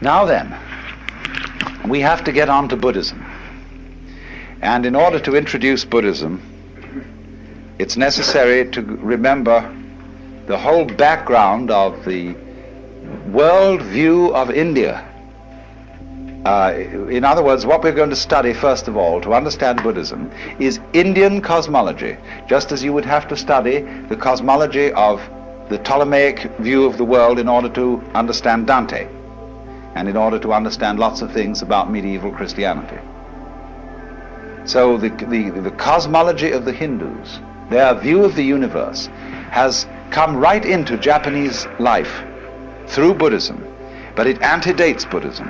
Now then, we have to get on to Buddhism. And in order to introduce Buddhism, it's necessary to remember the whole background of the world view of India. In other words, what we're going to study first of all to understand Buddhism is Indian cosmology, just as you would have to study the cosmology of the Ptolemaic view of the world in order to understand Dante, and in order to understand lots of things about medieval Christianity. So the cosmology of the Hindus, their view of the universe, has come right into Japanese life through Buddhism, but it antedates Buddhism.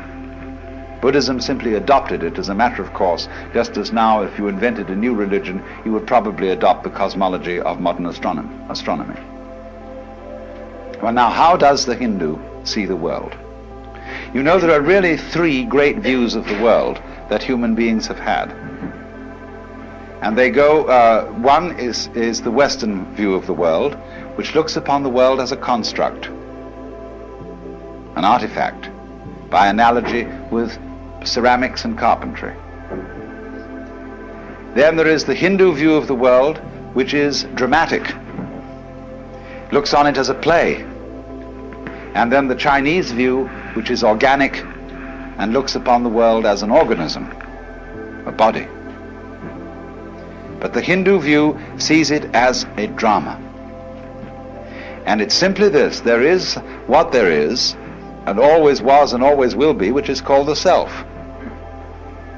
Buddhism simply adopted it as a matter of course, just as now if you invented a new religion, you would probably adopt the cosmology of modern astronomy. Well, now, how does the Hindu see the world? You know, there are really three great views of the world that human beings have had. And they go, one is the Western view of the world, which looks upon the world as a construct, an artifact, by analogy with ceramics and carpentry. Then there is the Hindu view of the world, which is dramatic, looks on it as a play. And then the Chinese view, which is organic and looks upon the world as an organism, a body. But the Hindu view sees it as a drama. And it's simply this: there is what there is, and always was and always will be, which is called the self.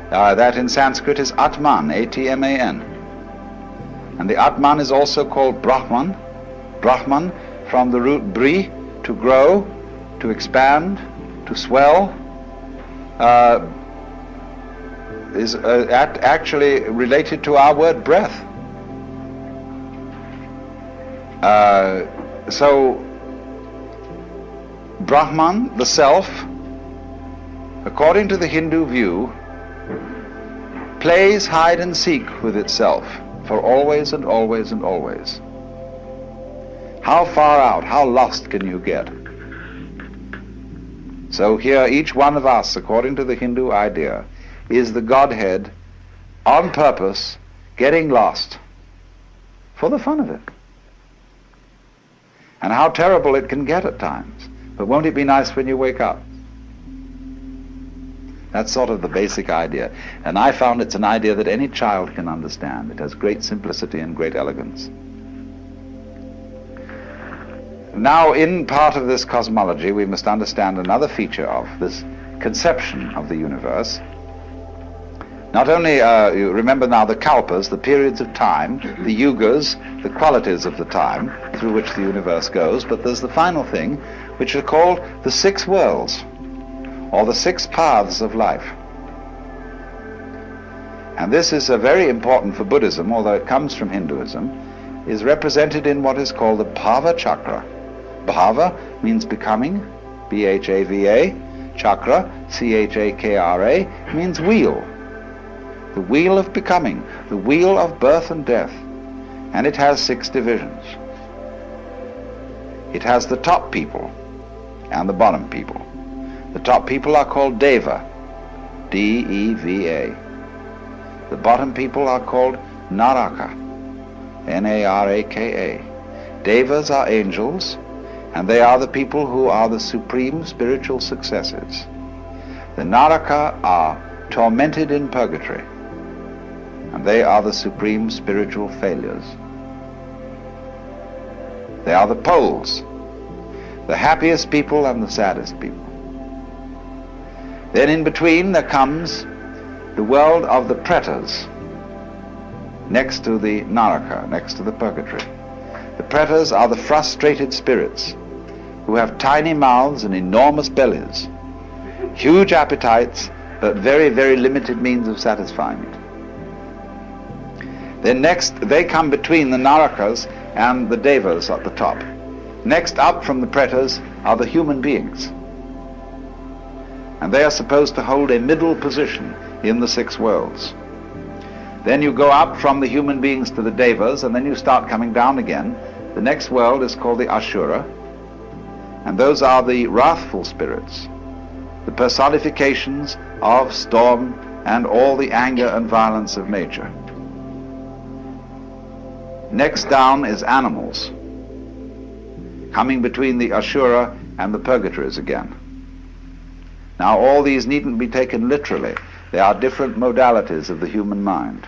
That in Sanskrit is Atman, A-T-M-A-N. And the Atman is also called Brahman. Brahman from the root bri, to grow, to expand, to swell, is actually related to our word breath. So Brahman, the self, according to the Hindu view, plays hide and seek with itself for always and always and always. How far out, how lost can you get? So here each one of us, according to the Hindu idea, is the Godhead on purpose getting lost for the fun of it. And how terrible it can get at times. But won't it be nice when you wake up? That's sort of the basic idea. And I found it's an idea that any child can understand. It has great simplicity and great elegance. Now, in part of this cosmology, we must understand another feature of this conception of the universe. Not only, you remember now the kalpas, the periods of time, the yugas, the qualities of the time through which the universe goes, but there's the final thing, which are called the six worlds, or the six paths of life. And this is very important for Buddhism, although it comes from Hinduism, is represented in what is called the Bhava Chakra. Bhava means becoming, B-H-A-V-A, Chakra, C-H-A-K-R-A, means wheel. The wheel of becoming, the wheel of birth and death. And it has six divisions. It has the top people and the bottom people. The top people are called Deva, D-E-V-A. The bottom people are called Naraka, N-A-R-A-K-A. Devas are angels, and they are the people who are the supreme spiritual successors. The Naraka are tormented in purgatory, and they are the supreme spiritual failures. They are the poles, the happiest people and the saddest people. Then in between there comes the world of the pretas, next to the Naraka, next to the purgatory. The pretas are the frustrated spirits who have tiny mouths and enormous bellies, huge appetites, but very, very limited means of satisfying it. Then next, they come between the Narakas and the Devas at the top. Next up from the pretas are the human beings. And they are supposed to hold a middle position in the six worlds. Then you go up from the human beings to the Devas, and then you start coming down again. The next world is called the Ashura, and those are the wrathful spirits the personifications of storm and all the anger and violence of nature. Next down is animals, coming between the Asura and the purgatories again. Now all these needn't be taken literally. They are different modalities of the human mind.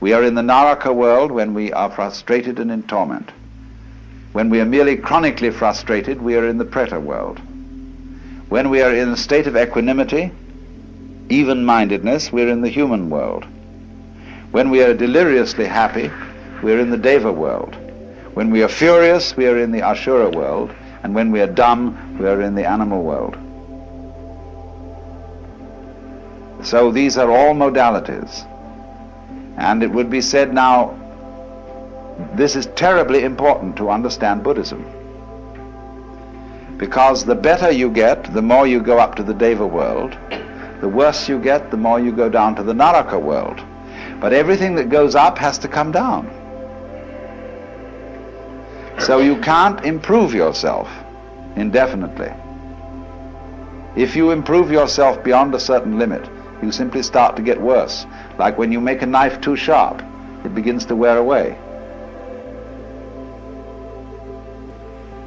We are in the Naraka world when we are frustrated and in torment. When we are merely chronically frustrated, we are in the Preta world. When we are in a state of equanimity, even-mindedness, we are in the human world. When we are deliriously happy, we are in the Deva world. When we are furious, we are in the Ashura world. And when we are dumb, we are in the animal world. So these are all modalities. And it would be said now, this is terribly important to understand Buddhism. Because the better you get, the more you go up to the Deva world. The worse you get, the more you go down to the Naraka world. But everything that goes up has to come down. So you can't improve yourself indefinitely. If you improve yourself beyond a certain limit, you simply start to get worse. Like when you make a knife too sharp, it begins to wear away.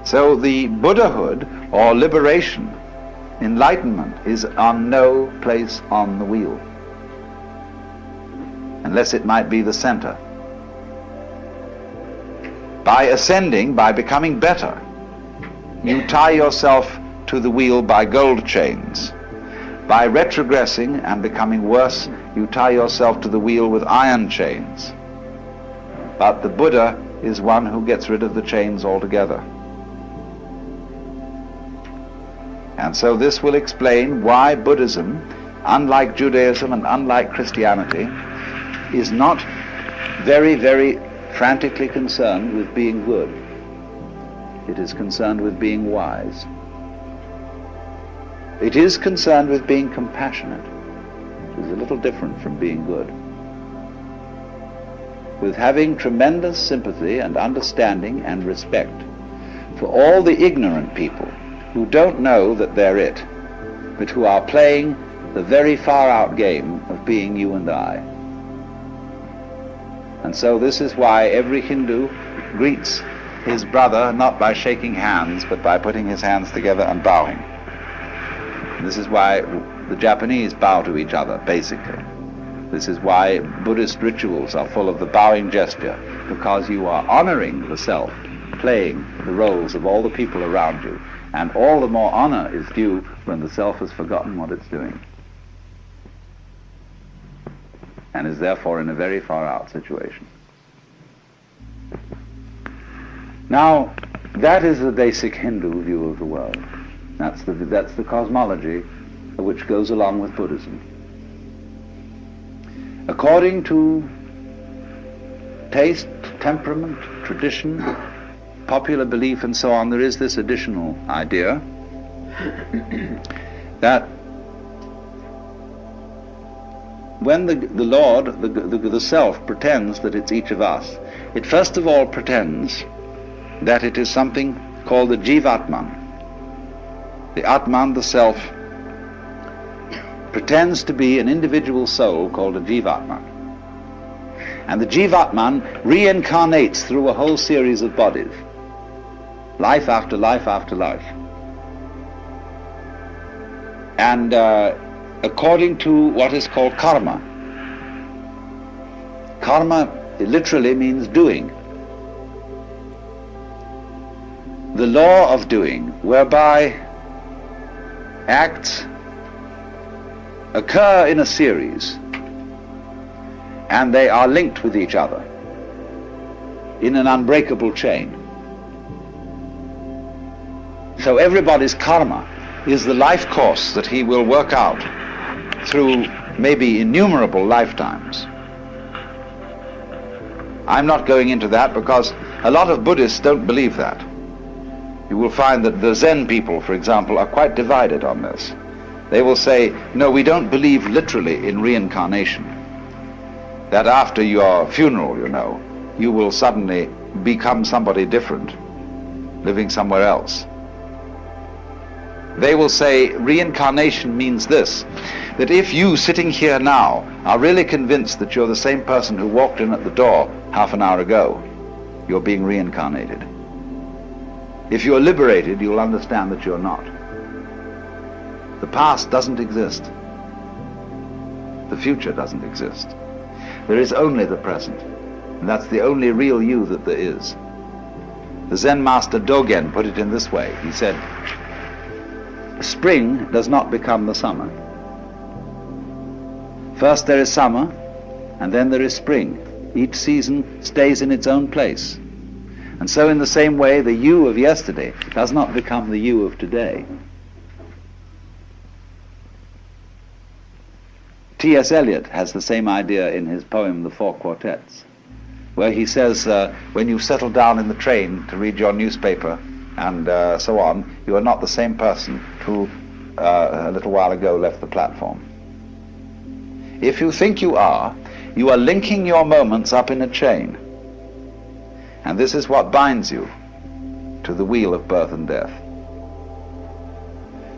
So the Buddhahood, or liberation, enlightenment, is on no place on the wheel, unless it might be the center. By ascending, by becoming better, you tie yourself to the wheel by gold chains. By retrogressing and becoming worse, you tie yourself to the wheel with iron chains. But the Buddha is one who gets rid of the chains altogether. And so this will explain why Buddhism, unlike Judaism and unlike Christianity, is not very, very frantically concerned with being good. It is concerned with being wise. It is concerned with being compassionate, which is a little different from being good. With having tremendous sympathy and understanding and respect for all the ignorant people who don't know that they're it, but who are playing the very far-out game of being you and I. And so this is why every Hindu greets his brother not by shaking hands, but by putting his hands together and bowing. This is why the Japanese bow to each other, basically. This is why Buddhist rituals are full of the bowing gesture, because you are honoring the self, playing the roles of all the people around you. And all the more honor is due when the self has forgotten what it's doing, and is therefore in a very far-out situation. Now, that is the basic Hindu view of the world. That's the cosmology which goes along with Buddhism. According to taste, temperament, tradition, popular belief and so on, there is this additional idea that when the Lord, the self, pretends that it's each of us, it first of all pretends that it is something called the Jivatman. The Atman, the self, pretends to be an individual soul called a Jivatman. And the Jivatman reincarnates through a whole series of bodies, life after life after life. And according to what is called karma. Karma literally means doing. The law of doing, whereby acts occur in a series and they are linked with each other in an unbreakable chain. So everybody's karma is the life course that he will work out through maybe innumerable lifetimes. I'm not going into that because a lot of Buddhists don't believe that. You will find that the Zen people, for example, are quite divided on this. They will say, no, we don't believe literally in reincarnation. That after your funeral, you know, you will suddenly become somebody different, living somewhere else. They will say reincarnation means this, that if you sitting here now are really convinced that you're the same person who walked in at the door half an hour ago, you're being reincarnated. If you're liberated, you'll understand that you're not. The past doesn't exist. The future doesn't exist. There is only the present, and that's the only real you that there is. The Zen master Dogen put it in this way. He said, spring does not become the summer. First there is summer, and then there is spring. Each season stays in its own place. And so in the same way, the you of yesterday does not become the you of today. T.S. Eliot has the same idea in his poem, The Four Quartets, where he says, when you settle down in the train to read your newspaper and so on, you are not the same person who a little while ago left the platform. If you think you are linking your moments up in a chain. And this is what binds you to the wheel of birth and death.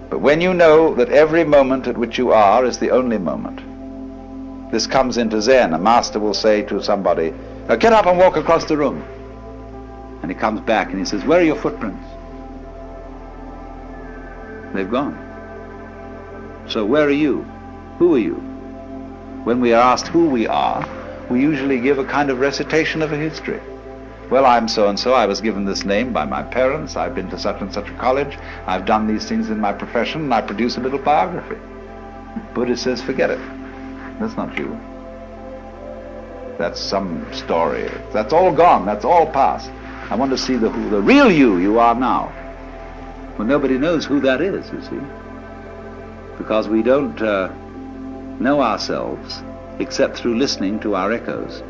But when you know that every moment at which you are is the only moment, this comes into Zen. A master will say to somebody, get up and walk across the room. And he comes back and he says, where are your footprints? They've gone. So where are you? Who are you? When we are asked who we are, we usually give a kind of recitation of a history. Well, I'm so-and-so, I was given this name by my parents, I've been to such and such a college, I've done these things in my profession, and I produce a little biography. Buddha says, forget it. That's not you. That's some story. That's all gone, that's all past. I want to see the real you are now. Well, nobody knows who that is, you see. Because we don't know ourselves except through listening to our echoes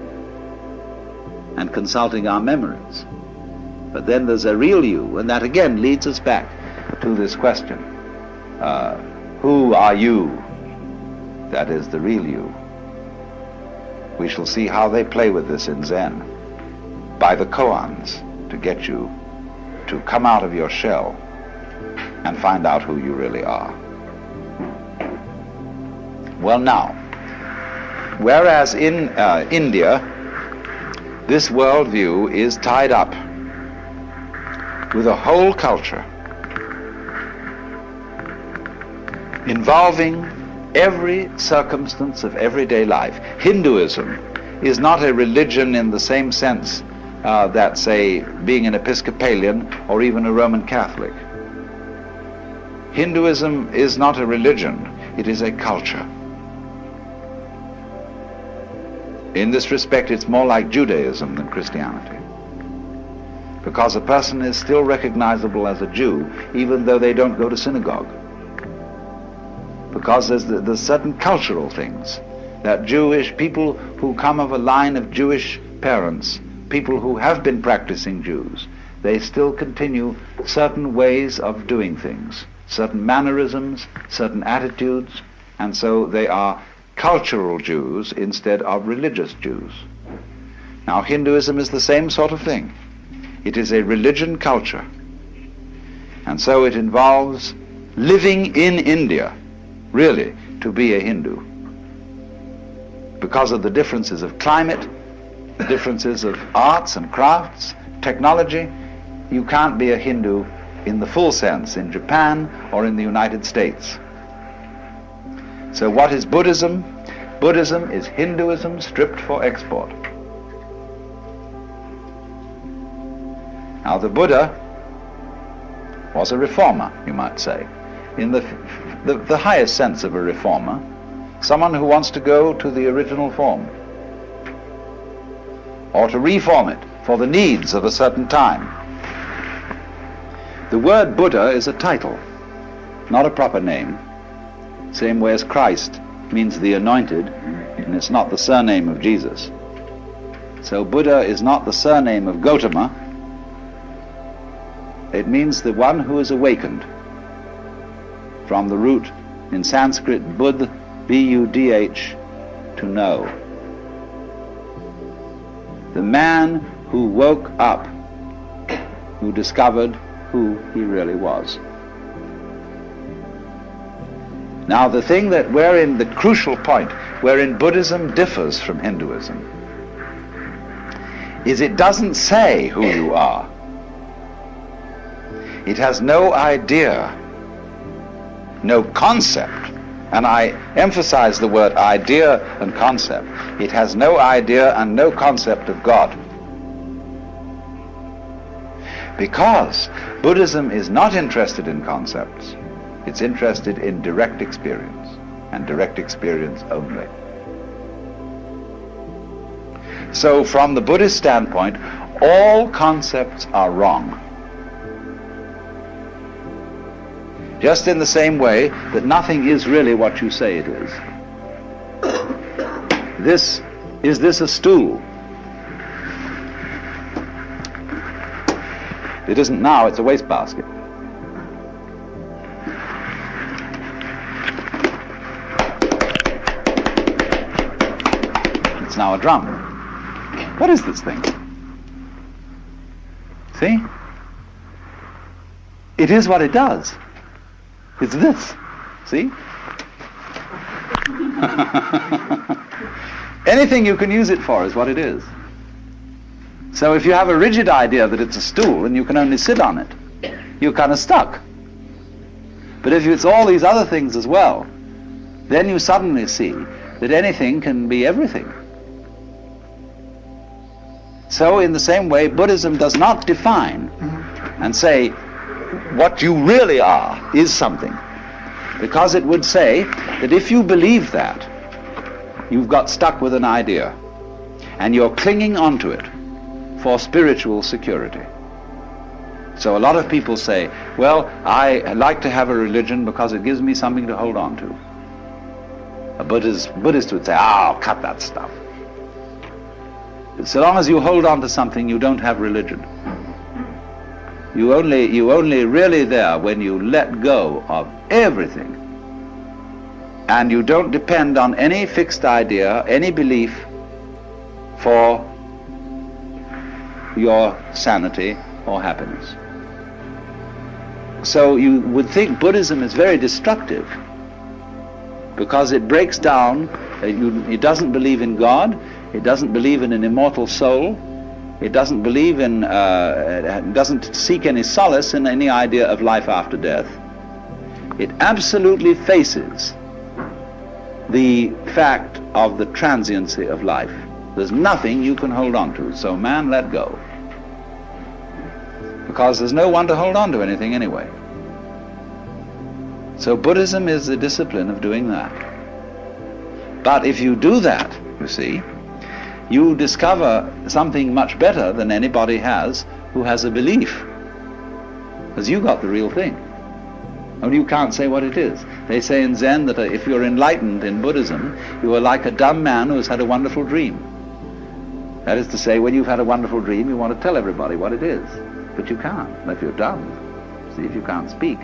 and consulting our memories. But then there's a real you, and that again leads us back to this question. Who are you? That is the real you. We shall see how they play with this in Zen, by the koans, to get you to come out of your shell and find out who you really are. Well now, whereas in India, this worldview is tied up with a whole culture involving every circumstance of everyday life. Hinduism is not a religion in the same sense that, say, being an Episcopalian or even a Roman Catholic. Hinduism is not a religion, it is a culture. In this respect, it's more like Judaism than Christianity, because a person is still recognizable as a Jew even though they don't go to synagogue, because there's certain cultural things that Jewish people who come of a line of Jewish parents, people who have been practicing Jews, they still continue certain ways of doing things, certain mannerisms, certain attitudes, and so they are cultural Jews instead of religious Jews. Now, Hinduism is the same sort of thing. It is a religion culture, and so it involves living in India, really, to be a Hindu. Because of the differences of climate, the differences of arts and crafts, technology, you can't be a Hindu in the full sense in Japan or in the United States. So what is Buddhism? Buddhism is Hinduism stripped for export. Now the Buddha was a reformer, you might say, in the highest sense of a reformer, someone who wants to go to the original form, or to reform it for the needs of a certain time. The word Buddha is a title, not a proper name. Same way as Christ means the anointed, and it's not the surname of Jesus. So Buddha is not the surname of Gautama. It means the one who is awakened, from the root in Sanskrit Budh, B-U-D-H, to know. The man who woke up, who discovered who he really was. Now the thing the crucial point wherein Buddhism differs from Hinduism is it doesn't say who you are. It has no idea, no concept, and I emphasize the word idea and concept. It has no idea and no concept of God. Because Buddhism is not interested in concepts, it's interested in direct experience, and direct experience only. So from the Buddhist standpoint, all concepts are wrong. Just in the same way that nothing is really what you say it is. Is this a stool? It isn't now, it's a wastebasket. It's now a drum. What is this thing? See? It is what it does. It's this. See? Anything you can use it for is what it is. So if you have a rigid idea that it's a stool and you can only sit on it, you're kind of stuck. But if it's all these other things as well, then you suddenly see that anything can be everything. So in the same way, Buddhism does not define and say what you really are is something, because it would say that if you believe that, you've got stuck with an idea and you're clinging onto it for spiritual security. So a lot of people say, well, I like to have a religion because it gives me something to hold on to. A Buddhist would say, oh, cut that stuff. So long as you hold on to something, you don't have religion. You only really there when you let go of everything, and you don't depend on any fixed idea, any belief for your sanity or happiness. So you would think Buddhism is very destructive because it breaks down, it doesn't believe in God, it doesn't believe in an immortal soul, it doesn't believe in, doesn't seek any solace in any idea of life after death. It absolutely faces the fact of the transiency of life. There's nothing you can hold on to, so man, let go. Because there's no one to hold on to anything anyway. So Buddhism is the discipline of doing that. But if you do that, you see, you discover something much better than anybody has who has a belief. Because you got the real thing. Only you can't say what it is. They say in Zen that if you're enlightened in Buddhism, you are like a dumb man who has had a wonderful dream. That is to say, when you've had a wonderful dream, you want to tell everybody what it is. But you can't, if you're dumb. See, if you can't speak.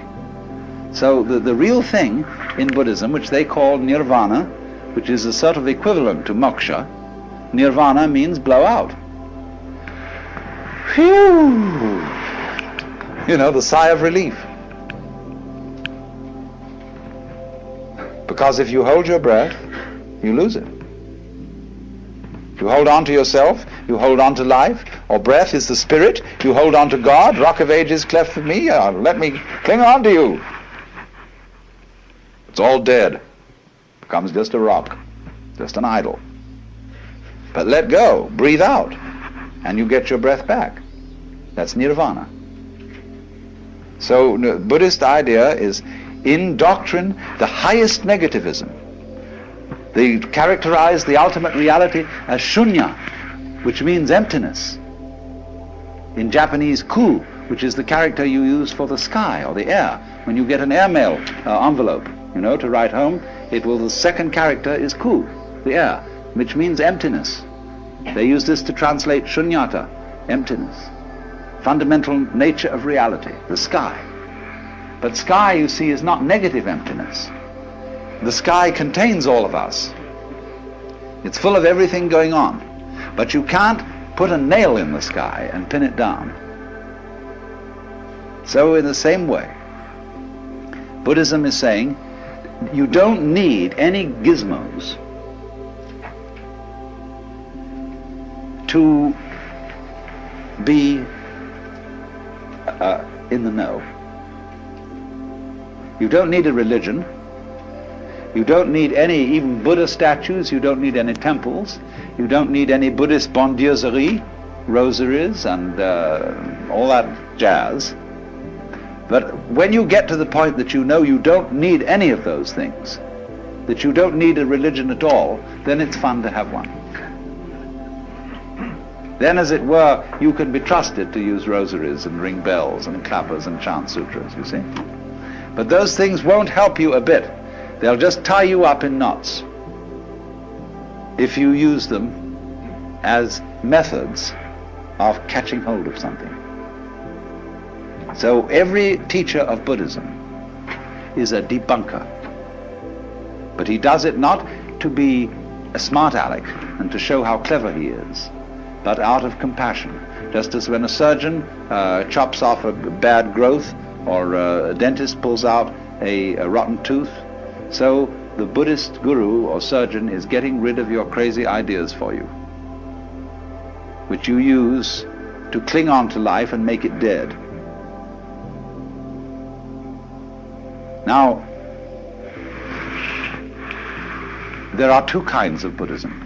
So the real thing in Buddhism, which they call nirvana, which is a sort of equivalent to moksha, nirvana means blow out. Phew! You know, the sigh of relief. Because if you hold your breath, you lose it. If you hold on to yourself, you hold on to life, or breath is the spirit, you hold on to God, rock of ages cleft for me, let me cling on to you. It's all dead. Becomes just a rock, just an idol. But let go, breathe out, and you get your breath back. That's nirvana. So the Buddhist idea is, in doctrine, the highest negativism. They characterize the ultimate reality as shunya, which means emptiness. In Japanese, ku, which is the character you use for the sky or the air. When you get an airmail envelope, you know, to write home, the second character is ku, the air, which means emptiness. They use this to translate shunyata, emptiness, fundamental nature of reality, the sky. But sky, you see, is not negative emptiness. The sky contains all of us. It's full of everything going on. But you can't put a nail in the sky and pin it down. So in the same way, Buddhism is saying, You don't need any gizmos to be in the know. You don't need a religion. You don't need any, even Buddha statues. You don't need any temples. You don't need any Buddhist bondieuserie, rosaries, and all that jazz. But when you get to the point that you know you don't need any of those things, that you don't need a religion at all, then it's fun to have one. Then, as it were, you can be trusted to use rosaries and ring bells and clappers and chant sutras, you see. But those things won't help you a bit. They'll just tie you up in knots if you use them as methods of catching hold of something. So every teacher of Buddhism is a debunker. But he does it not to be a smart aleck and to show how clever he is, but out of compassion. Just as when a surgeon chops off a bad growth, or a dentist pulls out a rotten tooth, so the Buddhist guru or surgeon is getting rid of your crazy ideas for you, which you use to cling on to life and make it dead. Now, there are two kinds of Buddhism.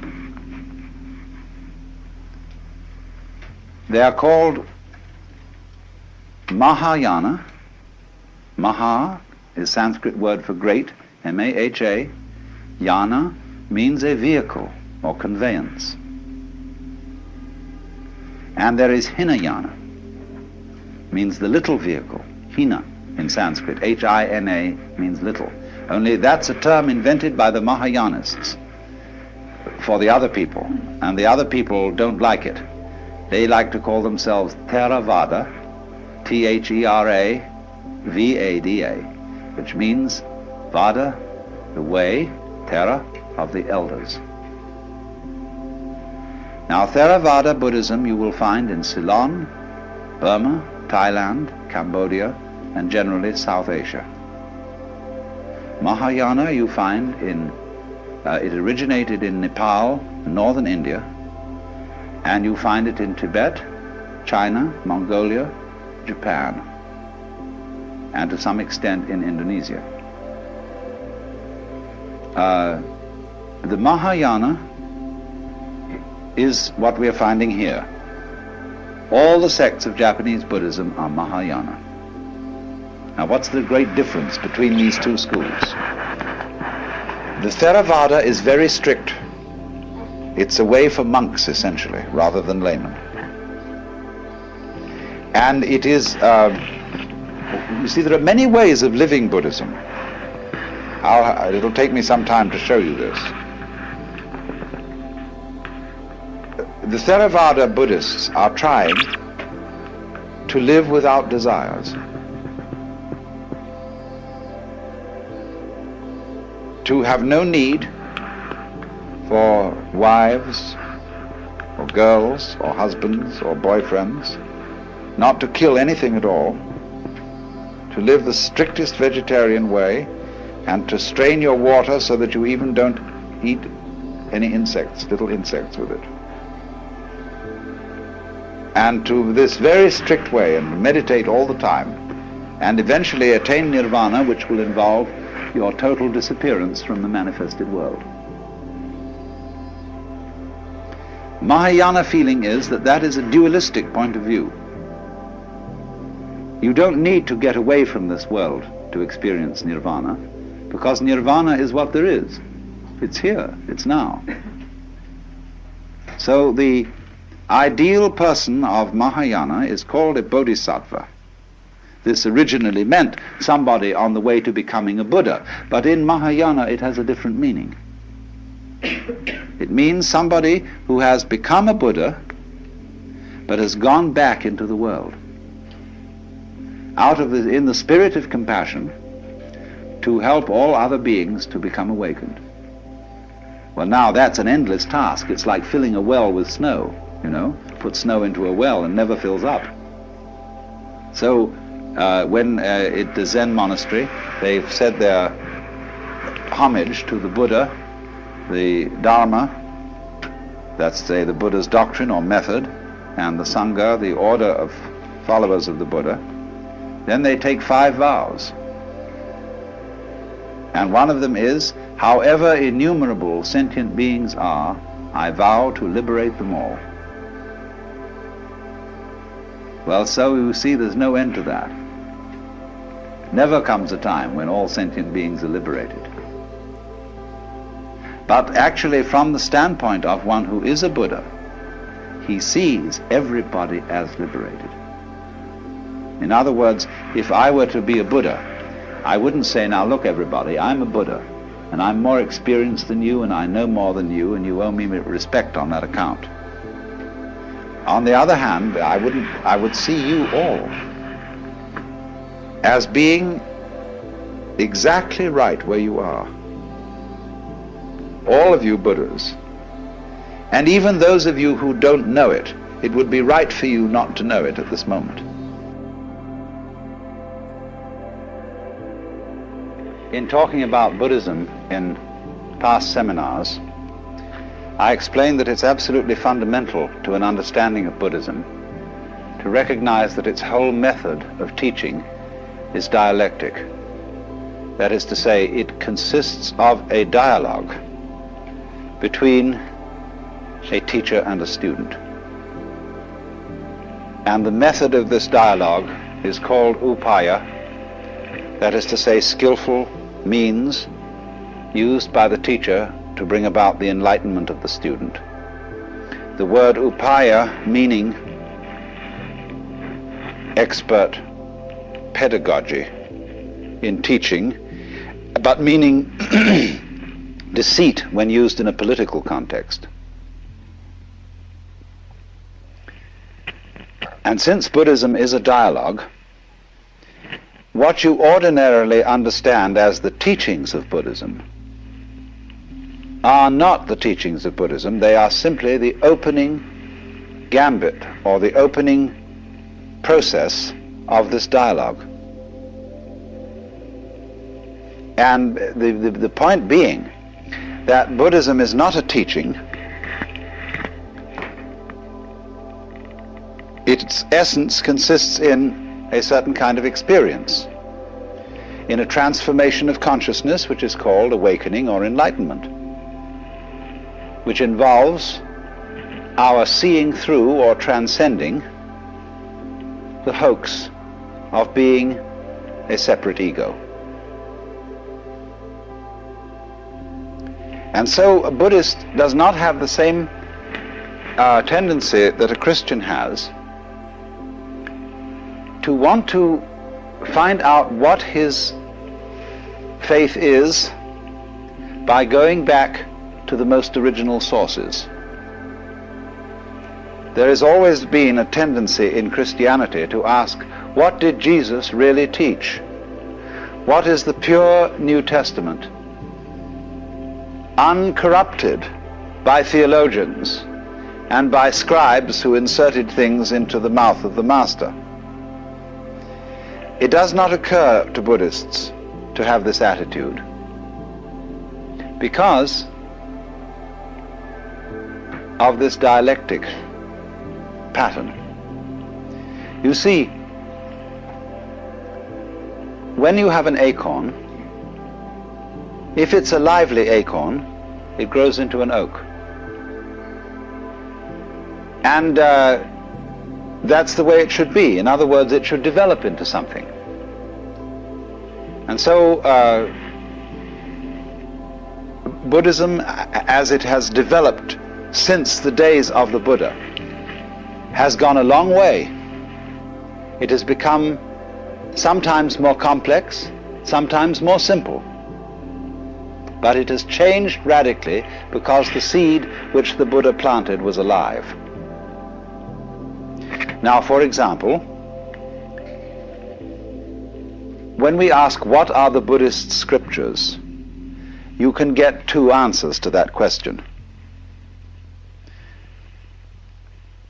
They are called Mahayana. Maha is Sanskrit word for great, M-A-H-A. Yana means a vehicle or conveyance. And there is Hinayana, means the little vehicle. Hina in Sanskrit, H-I-N-A, means little. Only that's a term invented by the Mahayanists for the other people, and the other people don't like it. They like to call themselves Theravada, T-H-E-R-A-V-A-D-A, which means Vada, the way, Thera, of the elders. Now, Theravada Buddhism you will find in Ceylon, Burma, Thailand, Cambodia, and generally South Asia. Mahayana you find in, it originated in Nepal, northern India, and you find it in Tibet, China, Mongolia, Japan, and to some extent in Indonesia. The Mahayana is what we are finding here. All the sects of Japanese Buddhism are Mahayana. Now, what's the great difference between these two schools? The Theravada is very strict. It's a way for monks, essentially, rather than laymen. And it is, you see, there are many ways of living Buddhism. It'll take me some time to show you this. The Theravada Buddhists are trying to live without desires, to have no need for wives or girls or husbands or boyfriends, not to kill anything at all, to live the strictest vegetarian way, and to strain your water so that you even don't eat any insects, little insects with it. And to this very strict way, and meditate all the time, and eventually attain nirvana, which will involve your total disappearance from the manifested world. Mahayana feeling is that that is a dualistic point of view. You don't need to get away from this world to experience nirvana, because nirvana is what there is. It's here, it's now. So the ideal person of Mahayana is called a bodhisattva. This originally meant somebody on the way to becoming a Buddha, but in Mahayana it has a different meaning. It means somebody who has become a Buddha, but has gone back into the world, in the spirit of compassion, to help all other beings to become awakened. Well, now that's an endless task. It's like filling a well with snow, you know. Put snow into a well and never fills up. So when at the Zen monastery, they've said their homage to the Buddha, the Dharma, that's say the Buddha's doctrine or method, and the Sangha, the order of followers of the Buddha, then they take 5 vows. And one of them is, however innumerable sentient beings are, I vow to liberate them all. Well, so you see there's no end to that. Never comes a time when all sentient beings are liberated. But actually, from the standpoint of one who is a Buddha, he sees everybody as liberated. In other words, if I were to be a Buddha, I wouldn't say, now look everybody, I'm a Buddha, and I'm more experienced than you, and I know more than you, and you owe me respect on that account. On the other hand, I would see you all as being exactly right where you are. All of you Buddhas. And even those of you who don't know it, it would be right for you not to know it at this moment. In talking about Buddhism in past seminars, I explained that it's absolutely fundamental to an understanding of Buddhism to recognize that its whole method of teaching is dialectic. That is to say, it consists of a dialogue between a teacher and a student. And the method of this dialogue is called upaya, that is to say, skillful means used by the teacher to bring about the enlightenment of the student. The word upaya meaning expert pedagogy in teaching, but meaning deceit when used in a political context. And since Buddhism is a dialogue, what you ordinarily understand as the teachings of Buddhism are not the teachings of Buddhism. They are simply the opening gambit or the opening process of this dialogue. And the point being that Buddhism is not a teaching. Its essence consists in a certain kind of experience, in a transformation of consciousness which is called awakening or enlightenment, which involves our seeing through or transcending the hoax of being a separate ego. And so a Buddhist does not have the same tendency that a Christian has to want to find out what his faith is by going back to the most original sources. There has always been a tendency in Christianity to ask, what did Jesus really teach? What is the pure New Testament, uncorrupted by theologians and by scribes who inserted things into the mouth of the master? It does not occur to Buddhists to have this attitude because of this dialectic pattern. You see, when you have an acorn, if it's a lively acorn, it grows into an oak. And that's the way it should be. In other words, it should develop into something. And so Buddhism, as it has developed since the days of the Buddha, has gone a long way. It has become sometimes more complex, sometimes more simple. But it has changed radically because the seed which the Buddha planted was alive. Now, for example, when we ask what are the Buddhist scriptures, you can get 2 answers to that question.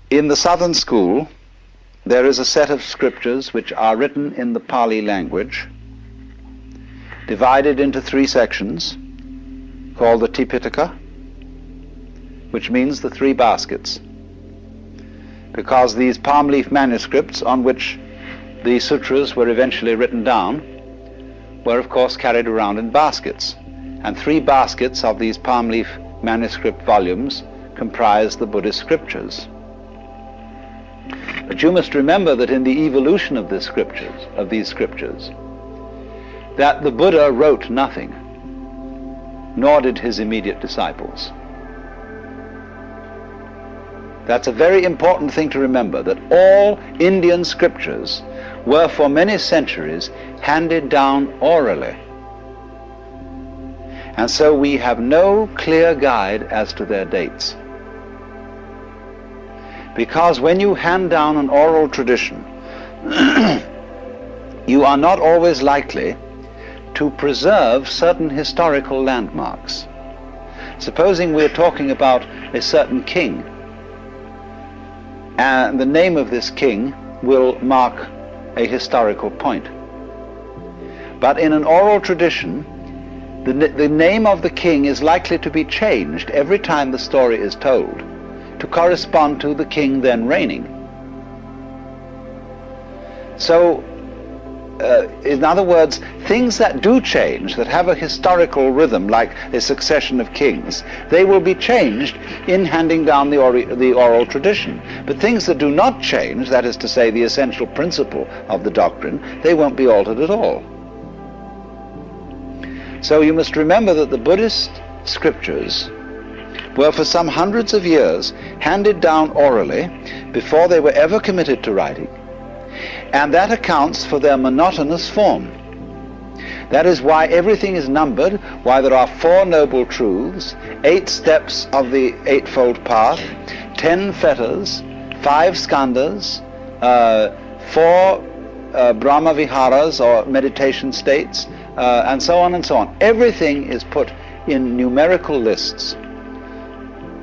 In the Southern School, there is a set of scriptures which are written in the Pali language, divided into 3 sections, called the Tipitaka, which means the three baskets, because these palm leaf manuscripts on which the sutras were eventually written down were of course carried around in baskets, and three baskets of these palm leaf manuscript volumes comprise the Buddhist scriptures. But you must remember that in the evolution of these scriptures, that the Buddha wrote nothing, nor did his immediate disciples. That's a very important thing to remember, that all Indian scriptures were for many centuries handed down orally. And so we have no clear guide as to their dates. Because when you hand down an oral tradition, you are not always likely to preserve certain historical landmarks. Supposing we're talking about a certain king, and the name of this king will mark a historical point. But in an oral tradition, the name of the king is likely to be changed every time the story is told to correspond to the king then reigning. So, in other words, things that do change, that have a historical rhythm, like a succession of kings, they will be changed in handing down the oral tradition. But things that do not change, that is to say, the essential principle of the doctrine, they won't be altered at all. So you must remember that the Buddhist scriptures were for some hundreds of years handed down orally before they were ever committed to writing. And that accounts for their monotonous form. That is why everything is numbered, why there are 4 noble truths, 8 steps of the Eightfold Path, 10 fetters, 5 skandhas, 4 Brahma Viharas or meditation states, and so on and so on. Everything is put in numerical lists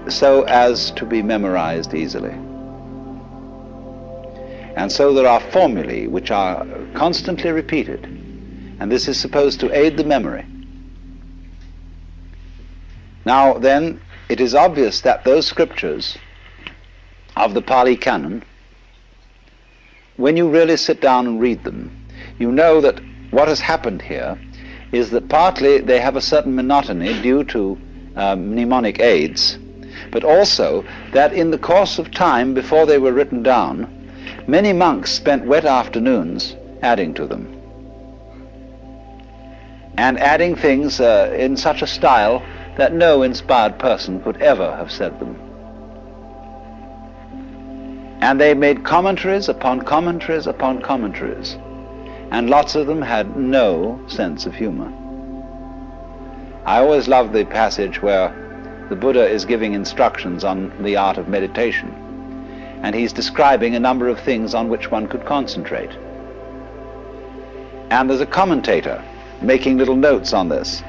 so as to be memorized easily. And so there are formulae which are constantly repeated, and this is supposed to aid the memory. Now then, it is obvious that those scriptures of the Pali Canon, when you really sit down and read them, you know that what has happened here is that partly they have a certain monotony due to mnemonic aids, but also that in the course of time before they were written down, many monks spent wet afternoons adding to them, and adding things in such a style that no inspired person could ever have said them. And they made commentaries upon commentaries upon commentaries, and lots of them had no sense of humor. I always love the passage where the Buddha is giving instructions on the art of meditation, and he's describing a number of things on which one could concentrate. And there's a commentator making little notes on this.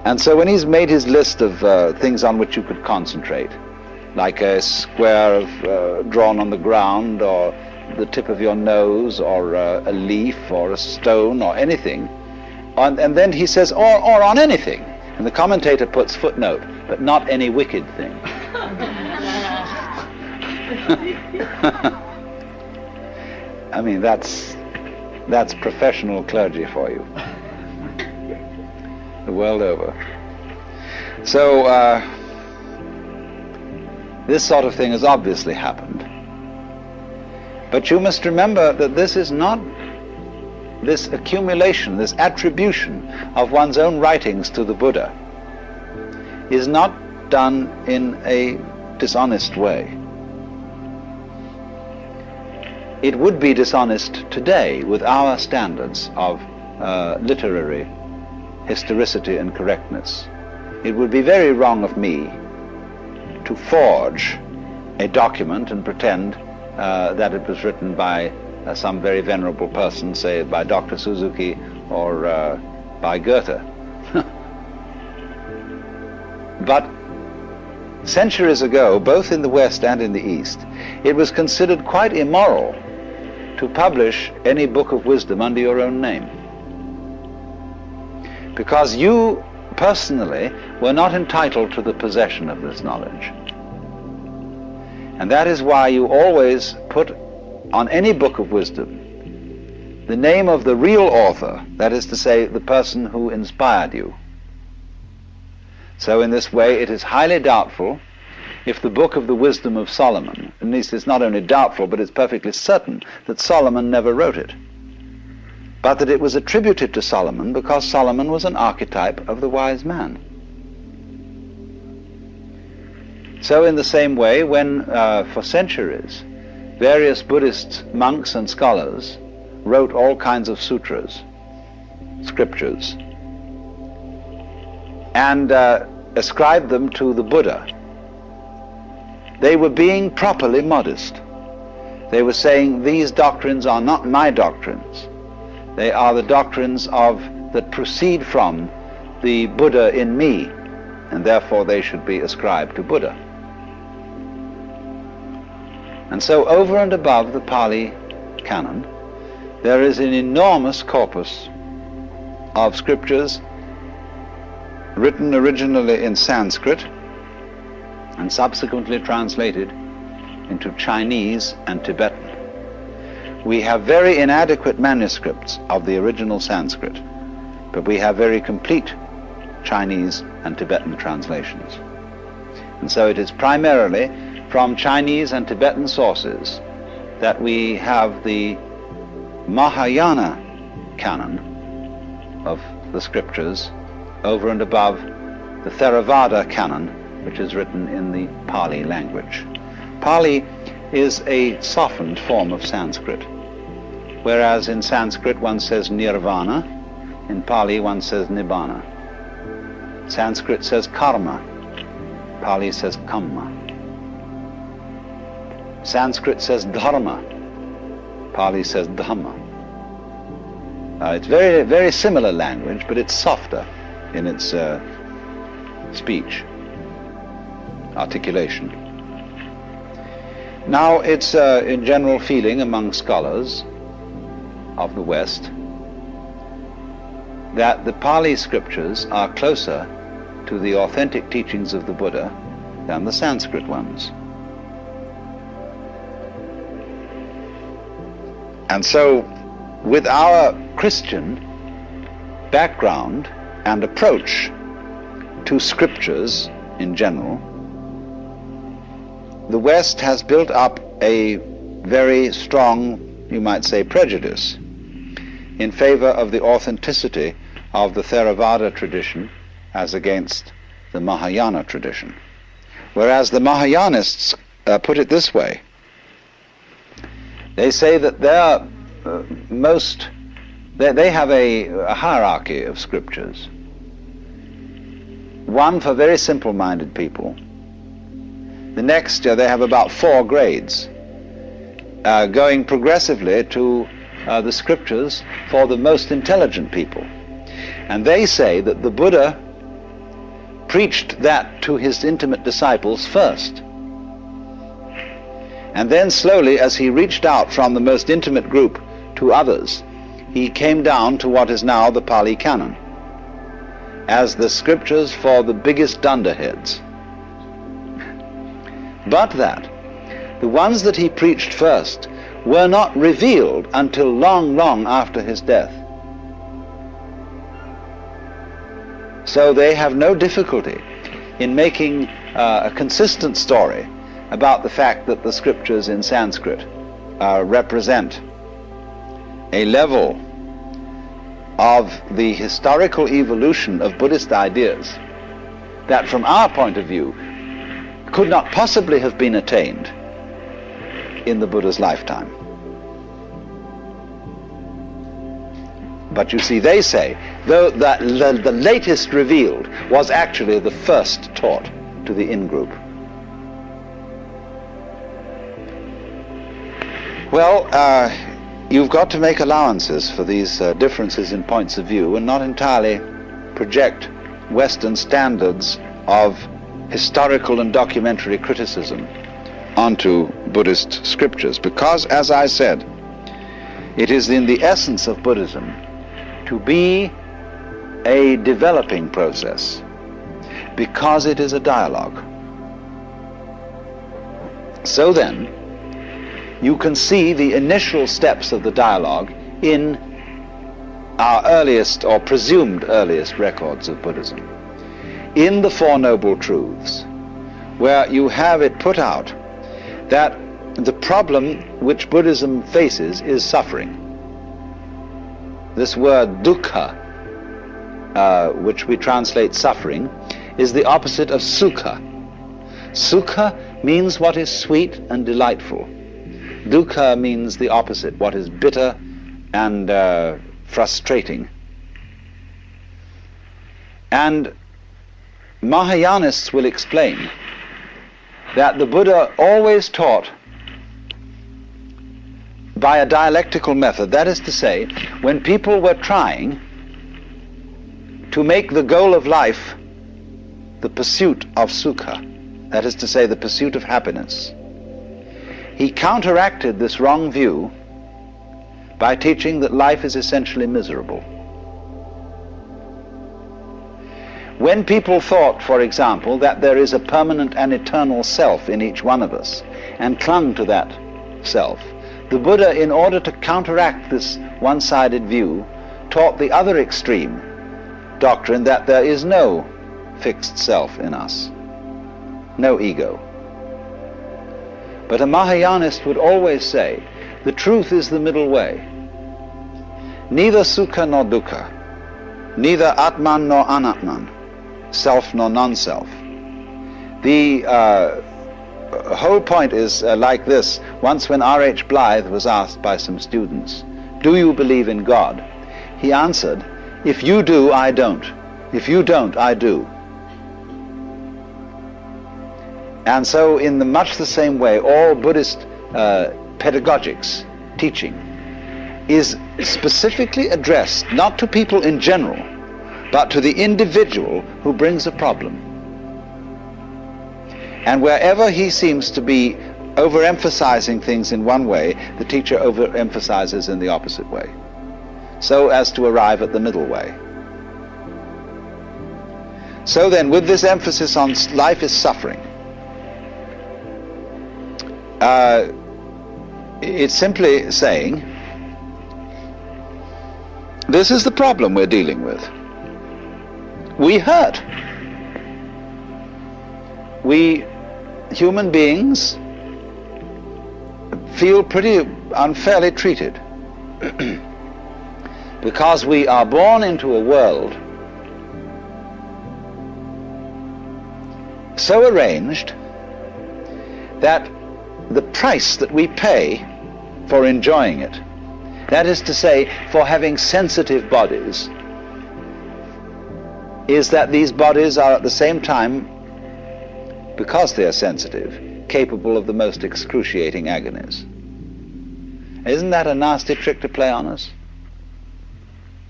And so when he's made his list of things on which you could concentrate, like a square drawn on the ground, or the tip of your nose, or a leaf, or a stone, or anything, and then he says, or on anything. And the commentator puts footnote, but not any wicked thing. I mean, that's professional clergy for you, the world over. So this sort of thing has obviously happened. But you must remember that this is not, this accumulation, this attribution of one's own writings to the Buddha is not done in a dishonest way. It would be dishonest today with our standards of literary historicity and correctness. It would be very wrong of me to forge a document and pretend that it was written by some very venerable person, say by Dr. Suzuki or by Goethe. But centuries ago, both in the West and in the East, it was considered quite immoral to publish any book of wisdom under your own name, because you personally were not entitled to the possession of this knowledge. And that is why you always put on any book of wisdom the name of the real author, that is to say, the person who inspired you. So in this way it is highly doubtful if the book of the wisdom of Solomon, at least it's not only doubtful, but it's perfectly certain that Solomon never wrote it, but that it was attributed to Solomon because Solomon was an archetype of the wise man. So in the same way, when for centuries various Buddhist monks and scholars wrote all kinds of sutras, scriptures, and ascribed them to the Buddha, they were being properly modest. They were saying, these doctrines are not my doctrines. They are the doctrines that proceed from the Buddha in me, and therefore they should be ascribed to Buddha. And so over and above the Pali canon, there is an enormous corpus of scriptures written originally in Sanskrit and subsequently translated into Chinese and Tibetan. We have very inadequate manuscripts of the original Sanskrit, but we have very complete Chinese and Tibetan translations. And so it is primarily from Chinese and Tibetan sources that we have the Mahayana canon of the scriptures over and above the Theravada canon, which is written in the Pali language. Pali is a softened form of Sanskrit, whereas in Sanskrit one says nirvana, in Pali one says nibbana. Sanskrit says karma, Pali says kamma. Sanskrit says dharma, Pali says dhamma. It's very, very similar language, but it's softer in its speech, articulation. Now, it's a general feeling among scholars of the West that the Pali scriptures are closer to the authentic teachings of the Buddha than the Sanskrit ones. And so, with our Christian background and approach to scriptures in general, the West has built up a very strong, you might say, prejudice in favor of the authenticity of the Theravada tradition as against the Mahayana tradition. Whereas the Mahayanists put it this way. They say that they have a hierarchy of scriptures. One for very simple-minded people. The next, they have about 4 grades, going progressively to the scriptures for the most intelligent people. And they say that the Buddha preached that to his intimate disciples first. And then slowly, as he reached out from the most intimate group to others, he came down to what is now the Pali Canon, as the scriptures for the biggest dunderheads. But that the ones that he preached first were not revealed until long, long after his death. So they have no difficulty in making a consistent story about the fact that the scriptures in Sanskrit represent a level of the historical evolution of Buddhist ideas that, from our point of view, could not possibly have been attained in the Buddha's lifetime. But you see, they say, though that the latest revealed was actually the first taught to the in-group. Well, you've got to make allowances for these differences in points of view and not entirely project Western standards of historical and documentary criticism onto Buddhist scriptures, because, as I said, it is in the essence of Buddhism to be a developing process, because it is a dialogue. So then, you can see the initial steps of the dialogue in our earliest or presumed earliest records of Buddhism, in the Four Noble Truths, where you have it put out that the problem which Buddhism faces is suffering. This word dukkha, which we translate suffering, is the opposite of sukha. Sukha means what is sweet and delightful. Dukkha means the opposite, what is bitter and frustrating. And Mahayanists will explain that the Buddha always taught by a dialectical method. That is to say, when people were trying to make the goal of life the pursuit of sukha, that is to say, the pursuit of happiness, he counteracted this wrong view by teaching that life is essentially miserable. When people thought, for example, that there is a permanent and eternal self in each one of us, and clung to that self, the Buddha, in order to counteract this one-sided view, taught the other extreme doctrine that there is no fixed self in us, no ego. But a Mahayanist would always say, the truth is the middle way. Neither sukha nor dukkha, neither atman nor anatman, self nor non-self. The whole point is like this. Once when R.H. Blythe was asked by some students, do you believe in God? He answered, if you do, I don't. If you don't, I do. And so in much the same way, all Buddhist pedagogics, teaching, is specifically addressed not to people in general, but to the individual who brings a problem. And wherever he seems to be overemphasizing things in one way, the teacher overemphasizes in the opposite way, so as to arrive at the middle way. So then, with this emphasis on life is suffering, it's simply saying, this is the problem we're dealing with. We hurt. We human beings feel pretty unfairly treated because we are born into a world so arranged that the price that we pay for enjoying it, that is to say, for having sensitive bodies, is that these bodies are at the same time, because they are sensitive, capable of the most excruciating agonies. Isn't that a nasty trick to play on us?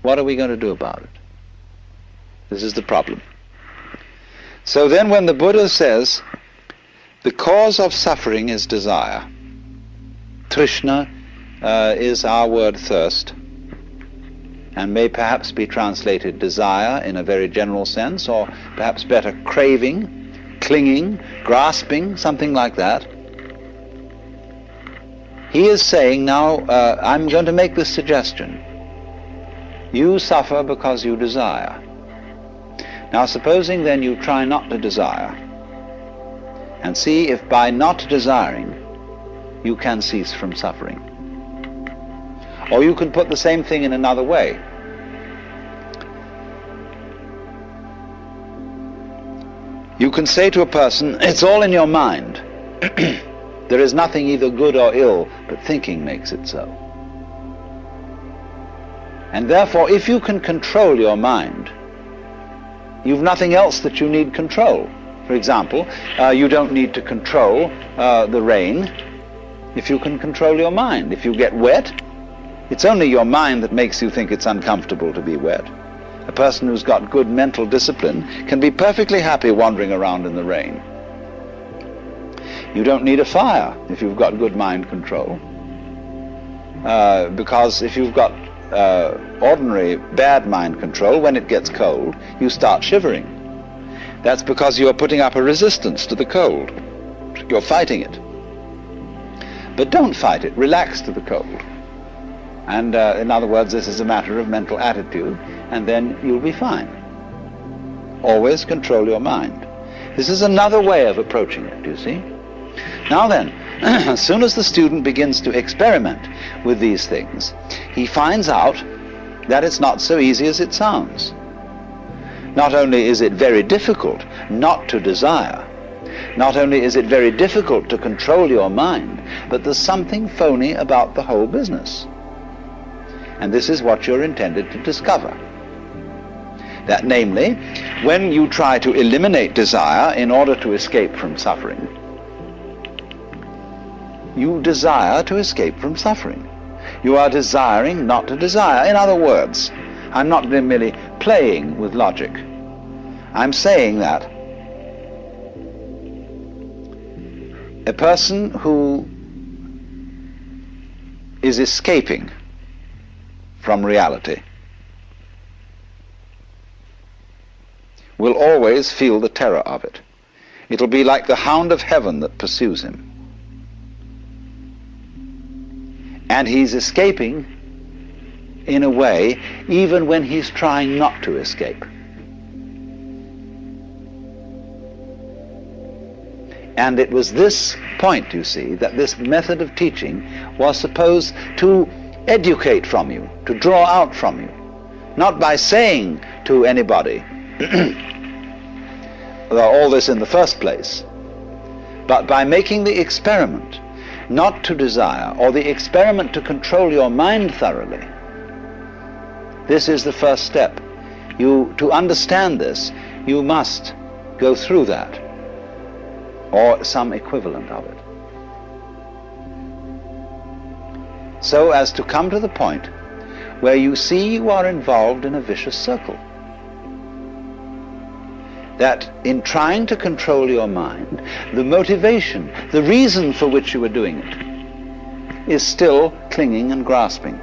What are we going to do about it? This is the problem. So then when the Buddha says, the cause of suffering is desire, Trishna is our word thirst, and may perhaps be translated desire in a very general sense, or perhaps better craving, clinging, grasping, something like that. He is saying now, I'm going to make this suggestion. You suffer because you desire. Now supposing then you try not to desire, and see if by not desiring you can cease from suffering. Or you can put the same thing in another way. You can say to a person, it's all in your mind. There is nothing either good or ill, but thinking makes it so. And therefore, if you can control your mind, you've nothing else that you need control. For example, you don't need to control the rain if you can control your mind. If you get wet, it's only your mind that makes you think it's uncomfortable to be wet. A person who's got good mental discipline can be perfectly happy wandering around in the rain. You don't need a fire if you've got good mind control. Because if you've got ordinary bad mind control, when it gets cold, you start shivering. That's because you're putting up a resistance to the cold. You're fighting it. But don't fight it. Relax to the cold. And in other words, this is a matter of mental attitude, and then you'll be fine. Always control your mind. This is another way of approaching it, you see. Now then, as soon as the student begins to experiment with these things, he finds out that it's not so easy as it sounds. Not only is it very difficult not to desire, not only is it very difficult to control your mind, but there's something phony about the whole business. And this is what you're intended to discover. That namely, when you try to eliminate desire in order to escape from suffering, you desire to escape from suffering. You are desiring not to desire. In other words, I'm not merely playing with logic. I'm saying that a person who is escaping from reality will always feel the terror of it. It'll be like the hound of heaven that pursues him. And he's escaping in a way even when he's trying not to escape. And it was this point, you see, that this method of teaching was supposed to educate from you, to draw out from you. Not by saying to anybody all this in the first place, but by making the experiment not to desire, or the experiment to control your mind thoroughly. This is the first step. To understand this, you must go through that, or some equivalent of it, so as to come to the point where you see you are involved in a vicious circle. That in trying to control your mind, the motivation, the reason for which you are doing it, is still clinging and grasping.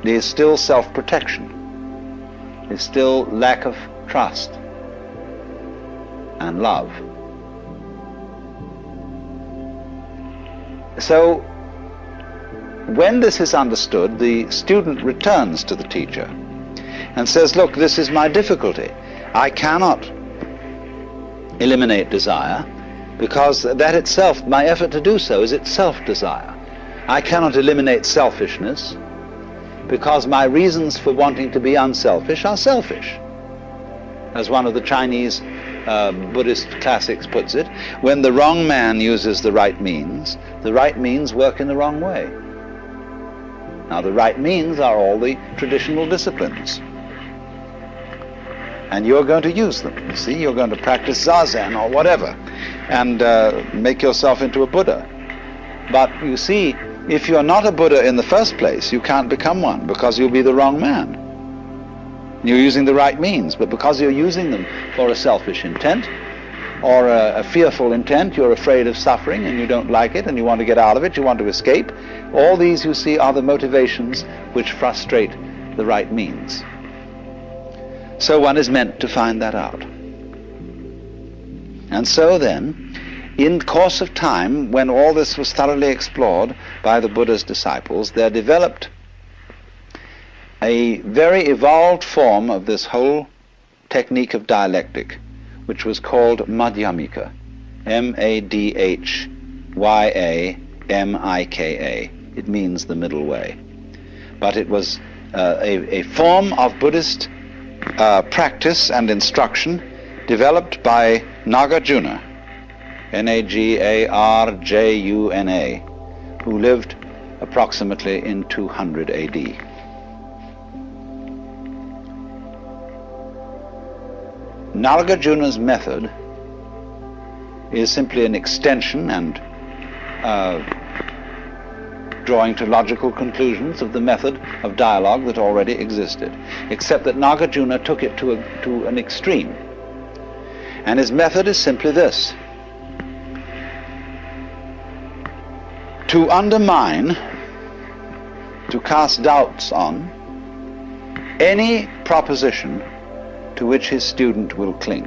There is still self-protection. There's still lack of trust and love. So, when this is understood, the student returns to the teacher and says, look, this is my difficulty. I cannot eliminate desire because that itself, my effort to do so, is itself desire. I cannot eliminate selfishness because my reasons for wanting to be unselfish are selfish. As one of the Chinese Buddhist classics puts it, when the wrong man uses the right means work in the wrong way. Now the right means are all the traditional disciplines. And you're going to use them. You see, you're going to practice Zazen or whatever and make yourself into a Buddha. But you see, if you're not a Buddha in the first place, you can't become one because you'll be the wrong man. You're using the right means, but because you're using them for a selfish intent or a fearful intent, you're afraid of suffering and you don't like it and you want to get out of it, you want to escape. All these, you see, are the motivations which frustrate the right means. So one is meant to find that out. And so then, in course of time, when all this was thoroughly explored by the Buddha's disciples, there developed a very evolved form of this whole technique of dialectic, which was called Madhyamika, M-A-D-H-Y-A-M-I-K-A. It means the middle way. But it was a form of Buddhist practice and instruction developed by Nagarjuna, N-A-G-A-R-J-U-N-A, who lived approximately in 200 A.D. Nagarjuna's method is simply an extension and drawing to logical conclusions of the method of dialogue that already existed, except that Nagarjuna took it to an extreme. And his method is simply this: to undermine, to cast doubts on any proposition to which his student will cling.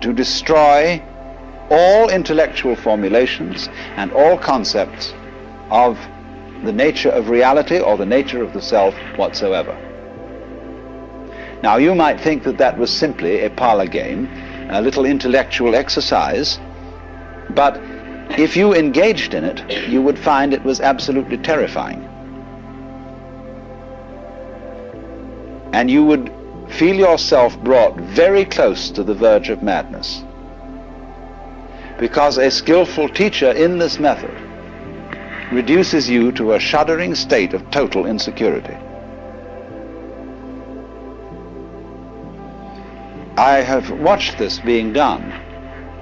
To destroy all intellectual formulations and all concepts of the nature of reality or the nature of the self whatsoever. Now, you might think that that was simply a parlor game, a little intellectual exercise, but if you engaged in it, you would find it was absolutely terrifying. And you would feel yourself brought very close to the verge of madness. Because a skillful teacher in this method reduces you to a shuddering state of total insecurity. I have watched this being done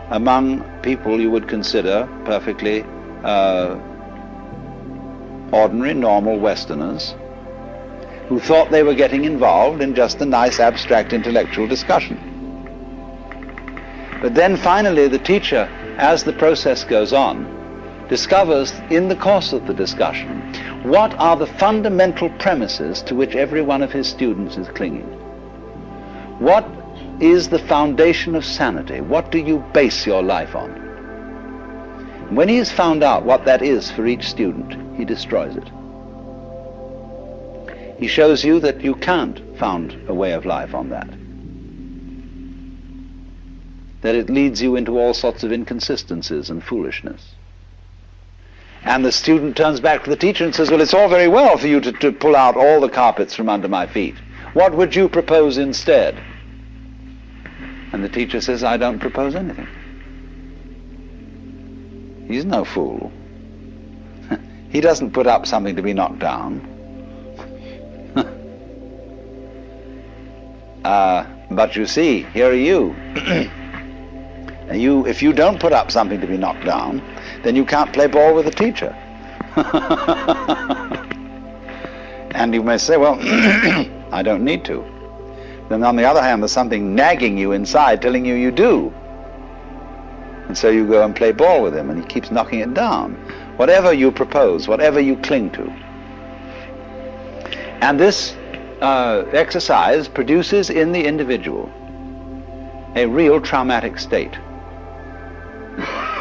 among people you would consider perfectly ordinary, normal Westerners who thought they were getting involved in just a nice abstract intellectual discussion. But then finally the teacher, as the process goes on, discovers in the course of the discussion what are the fundamental premises to which every one of his students is clinging. What is the foundation of sanity? What do you base your life on? When he has found out what that is for each student, he destroys it. He shows you that you can't found a way of life on that. That it leads you into all sorts of inconsistencies and foolishness. And the student turns back to the teacher and says, well, it's all very well for you to pull out all the carpets from under my feet. What would you propose instead? And the teacher says, I don't propose anything. He's no fool. He doesn't put up something to be knocked down. But you see, here are you. If you don't put up something to be knocked down, then you can't play ball with the teacher. And you may say, well, I don't need to. Then on the other hand, there's something nagging you inside telling you you do. And so you go and play ball with him, and he keeps knocking it down. Whatever you propose, whatever you cling to. And this exercise produces in the individual a real traumatic state.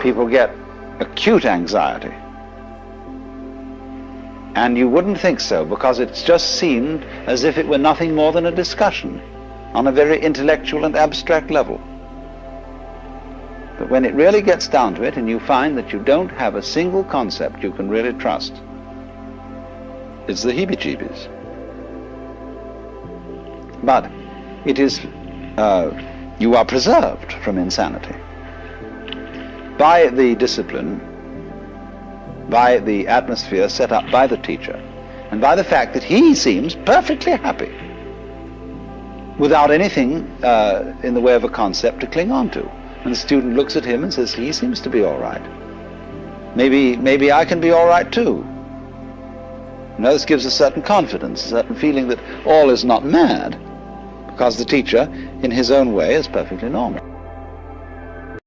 People get acute anxiety. And you wouldn't think so, because it's just seemed as if it were nothing more than a discussion on a very intellectual and abstract level. But when it really gets down to it, and you find that you don't have a single concept you can really trust, it's the heebie-jeebies. But it is, you are preserved from insanity by the discipline, by the atmosphere set up by the teacher, and by the fact that he seems perfectly happy without anything in the way of a concept to cling on to. And the student looks at him and says, he seems to be all right. Maybe I can be all right too. You know, this gives a certain confidence, a certain feeling that all is not mad, because the teacher, in his own way, is perfectly normal.